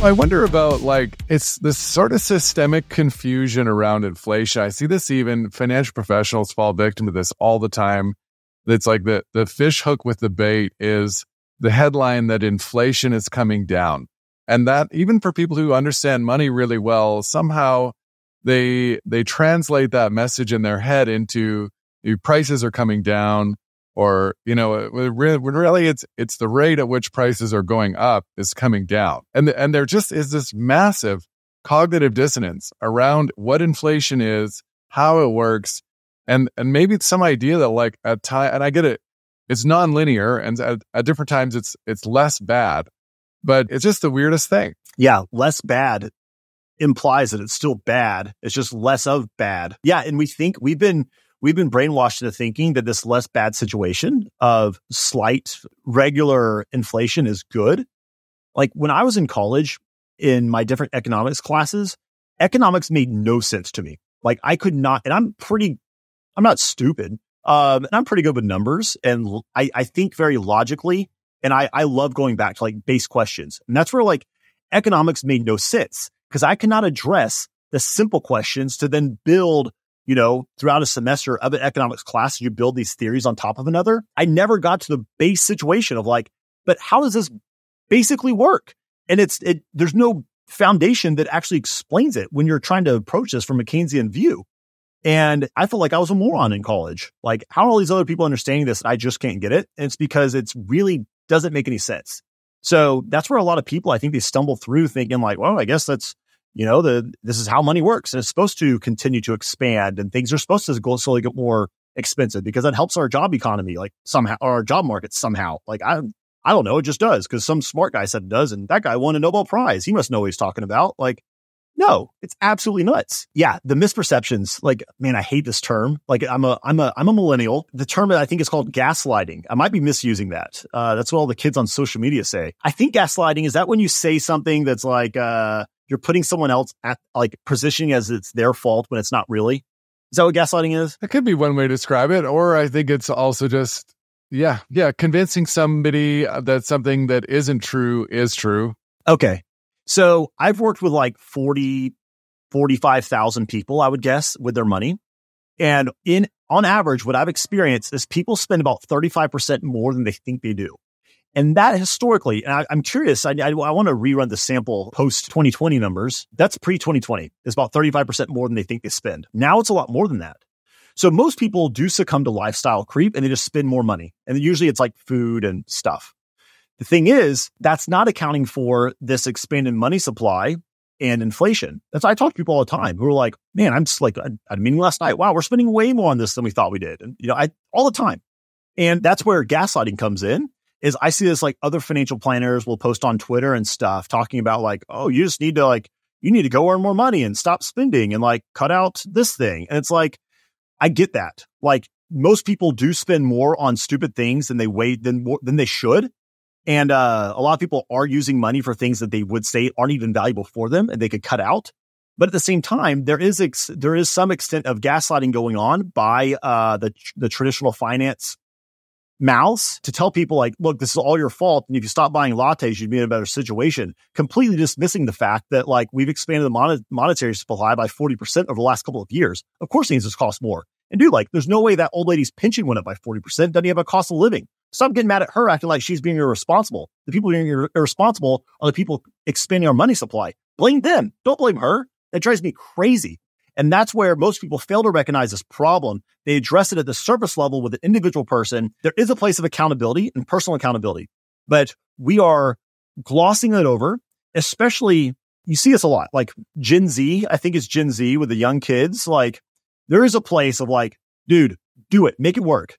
I wonder about it's this sort of systemic confusion around inflation. I see this even financial professionals fall victim to this all the time. It's like the fish hook with the bait is the headline that inflation is coming down. And that even for people who understand money really well, somehow they translate that message in their head into prices are coming down, or, when really it's the rate at which prices are going up is coming down. And there just is this massive cognitive dissonance around what inflation is, how it works, and maybe it's some idea that at time, and I get it, it's nonlinear, and at different times it's less bad, but it's just the weirdest thing. Yeah, less bad implies that it's still bad. It's just less of bad. Yeah, and we think we've been brainwashed into thinking that this less bad situation of slight regular inflation is good. Like when I was in college in my different economics classes, economics made no sense to me. Like I could not, and I'm not stupid. And I'm pretty good with numbers, and I think very logically, and I love going back to base questions. And that's where economics made no sense, because I cannot address the simple questions to then build, throughout a semester of an economics class, you build these theories on top of another. I never got to the base situation of but how does this basically work? And there's no foundation that actually explains it when you're trying to approach this from a Keynesian view. And I felt like I was a moron in college. How are all these other people understanding this? I just can't get it. And it's because it's really doesn't make any sense. So that's where a lot of people, I think they stumble through thinking well, I guess that's, this is how money works. And it's supposed to continue to expand, and things are supposed to go slowly get more expensive because that helps our job economy, somehow, or our job market somehow. I don't know. It just does because some smart guy said it does. And that guy won a Nobel Prize. He must know what he's talking about. No, it's absolutely nuts. Yeah. The misperceptions, man, I hate this term. I'm a millennial. The term that I think is called gaslighting. I might be misusing that. That's what all the kids on social media say. I think gaslighting is that when you say something that's you're putting someone else at positioning as it's their fault when it's not really. Is that what gaslighting is? That could be one way to describe it. Or I think it's also just, convincing somebody that something that isn't true is true. Okay. So I've worked with 45,000 people, I would guess, with their money. And on average, what I've experienced is people spend about 35% more than they think they do. And that historically, and I'm curious, I want to rerun the sample post 2020 numbers. That's pre 2020. It's about 35% more than they think they spend. Now it's a lot more than that. So most people do succumb to lifestyle creep and they just spend more money. And usually it's food and stuff. The thing is, that's not accounting for this expanded money supply and inflation. I talk to people all the time who are man, I'm just I had a meeting last night. Wow, we're spending way more on this than we thought we did. And, all the time. And that's where gaslighting comes in. Is I see this other financial planners will post on Twitter and stuff talking about oh, you just need to you need to go earn more money and stop spending and cut out this thing. And it's I get that. Most people do spend more on stupid things than they should. And a lot of people are using money for things that they would say aren't even valuable for them and they could cut out. But at the same time, there is some extent of gaslighting going on by the traditional finance mouths to tell people look, this is all your fault. And if you stop buying lattes, you'd be in a better situation, completely dismissing the fact that we've expanded the monetary supply by 40% over the last couple of years. Of course, things just cost more. And dude, there's no way that old lady's pension went up by 40%. Doesn't have a cost of living. Stop getting mad at her acting like she's being irresponsible. The people being irresponsible are the people expanding our money supply. Blame them. Don't blame her. That drives me crazy. And that's where most people fail to recognize this problem. They address it at the surface level with an individual person. There is a place of accountability and personal accountability, but we are glossing it over, especially you see this a lot. Gen Z, I think it's Gen Z with the young kids. There is a place of dude, do it, make it work.